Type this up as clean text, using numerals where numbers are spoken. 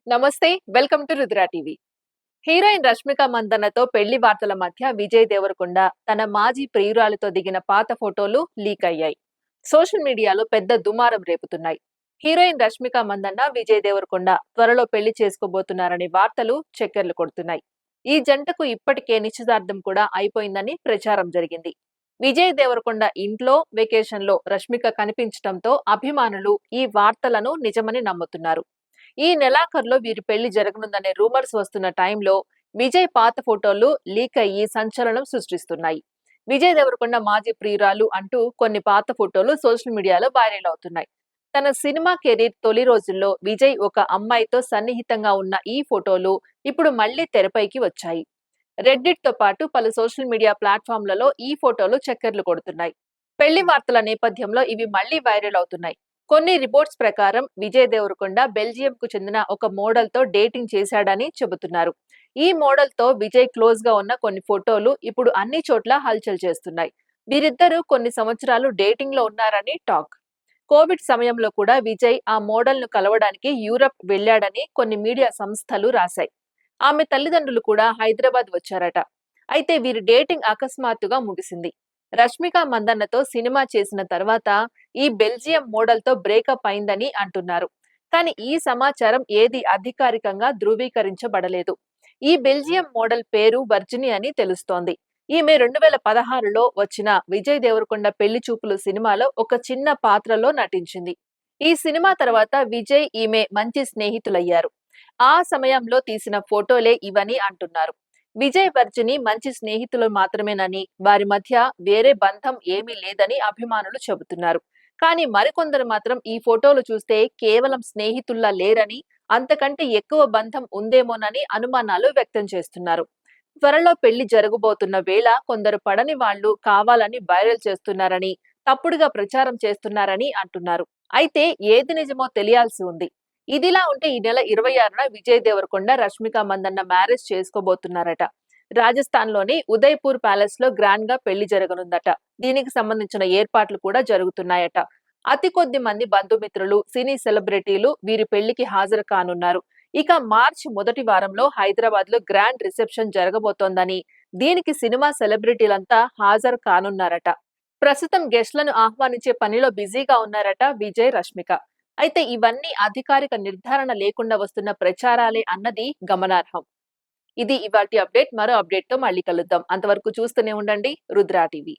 నమస్తే, welcome to Rudra TV. Heroine Rashmika మందన్నతో పెళ్లి వార్తల మధ్య విజయ్ దేవరకొండ తన మాజీ ప్రియురాలితో దిగిన పాత ఫోటోలు లీక్ అయ్యాయి. సోషల్ మీడియాలో పెద్ద దుమారం రేపుతున్నాయి. హీరోయిన్ రష్మిక మందన్న, విజయ్ దేవరకొండ త్వరలో పెళ్లి చేసుకోబోతున్నారనే వార్తలు చక్కర్లు కొడుతున్నాయి. ఈ జంటకు ఇప్పటికే నిశ్చితార్థం కూడా అయిపోయిందని ప్రచారం జరిగింది. విజయ్ దేవరకొండ ఇంట్లో వెకేషన్ లో రష్మిక కనిపించడంతో అభిమానులు ఈ వార్తలను నిజమని నమ్ముతున్నారు. ఈ నెలాఖరులో వీరి పెళ్లి జరగనుందనే రూమర్స్ వస్తున్న టైంలో విజయ్ పాత ఫోటోలు లీక్ అయ్యి సంచలనం సృష్టిస్తున్నాయి. విజయ్ దేవరకొండ మాజీ ప్రియురాలు అంటూ కొన్ని పాత ఫోటోలు సోషల్ మీడియాలో వైరల్ అవుతున్నాయి. తన సినిమా కెరీర్ తొలి రోజుల్లో విజయ్ ఒక అమ్మాయితో సన్నిహితంగా ఉన్న ఈ ఫోటోలు ఇప్పుడు మళ్లీ తెరపైకి వచ్చాయి. రెడ్డిట్ తో పాటు పలు సోషల్ మీడియా ప్లాట్ఫామ్లలో ఈ ఫోటోలు చక్కర్లు కొడుతున్నాయి. పెళ్లి వార్తల నేపథ్యంలో ఇవి మళ్లీ వైరల్ అవుతున్నాయి. కొన్ని రిపోర్ట్స్ ప్రకారం విజయ్ దేవరకొండ బెల్జియం కు చెందిన ఒక మోడల్ తో డేటింగ్ చేశాడని చెబుతున్నారు. ఈ మోడల్ తో విజయ్ క్లోజ్ గా ఉన్న కొన్ని ఫోటోలు ఇప్పుడు అన్ని చోట్ల హల్చల్ చేస్తున్నాయి. వీరిద్దరూ కొన్ని సంవత్సరాలు డేటింగ్ లో ఉన్నారని టాక్. కోవిడ్ సమయంలో కూడా విజయ్ ఆ మోడల్ ను కలవడానికి యూరప్ వెళ్లాడని కొన్ని మీడియా సంస్థలు రాశాయి. ఆమె తల్లిదండ్రులు కూడా హైదరాబాద్ వచ్చారట. అయితే వీరి డేటింగ్ అకస్మాత్తుగా ముగిసింది. రష్మిక మందన్నతో సినిమా చేసిన తర్వాత ఈ బెల్జియం మోడల్ తో బ్రేకప్ అయిందని అంటున్నారు. కానీ ఈ సమాచారం ఏది అధికారికంగా ధృవీకరించబడలేదు. ఈ బెల్జియం మోడల్ పేరు వర్జిని అని తెలుస్తోంది. ఈమె 2016లో వచ్చిన విజయ్ దేవరకొండ పెళ్లి చూపులు సినిమాలో ఒక చిన్న పాత్రలో నటించింది. ఈ సినిమా తర్వాత విజయ్, ఈమె మంచి స్నేహితులయ్యారు. ఆ సమయంలో తీసిన ఫోటోలే ఇవని అంటున్నారు. విజయ్, వర్జిని మంచి స్నేహితులు మాత్రమేనని, వారి మధ్య వేరే బంధం ఏమీ లేదని అభిమానులు చెబుతున్నారు. కానీ మరికొందరు మాత్రం ఈ ఫోటోలు చూస్తే కేవలం స్నేహితుల్లా లేరని, అంతకంటే ఎక్కువ బంధం ఉందేమోనని అనుమానాలు వ్యక్తం చేస్తున్నారు. త్వరలో పెళ్లి జరగబోతున్న వేళ కొందరు పడని వాళ్లు కావాలని వైరల్ చేస్తున్నారని, తప్పుడుగా ప్రచారం చేస్తున్నారని అంటున్నారు. అయితే ఏది నిజమో తెలియాల్సి ఉంది. ఇదిలా ఉంటే ఈ నెల 26న విజయ్ దేవరకొండ, రష్మిక మందన్న మ్యారేజ్ చేసుకోబోతున్నారట. రాజస్థాన్ లోని ఉదయ్పూర్ ప్యాలెస్ లో గ్రాండ్ గా పెళ్లి జరగనుందట. దీనికి సంబంధించిన ఏర్పాట్లు కూడా జరుగుతున్నాయట. అతి కొద్ది మంది బంధుమిత్రులు, సినీ సెలబ్రిటీలు వీరి పెళ్లికి హాజరు కానున్నారు. ఇక మార్చి మొదటి వారంలో హైదరాబాద్ లో గ్రాండ్ రిసెప్షన్ జరగబోతోందని, దీనికి సినిమా సెలబ్రిటీలంతా హాజరు కానున్నారట. ప్రస్తుతం గెస్ట్లను ఆహ్వానించే పనిలో బిజీగా ఉన్నారట విజయ్, రష్మిక. అయితే ఇవన్నీ అధికారిక నిర్ధారణ లేకుండా వస్తున్న ప్రచారాలే అన్నది గమనార్హం. ఇది ఇవాల్టి అప్డేట్. మరో అప్డేట్ తో మళ్ళీ కలుద్దాం. అంతవరకు చూస్తూనే ఉండండి రుద్ర టీవీ.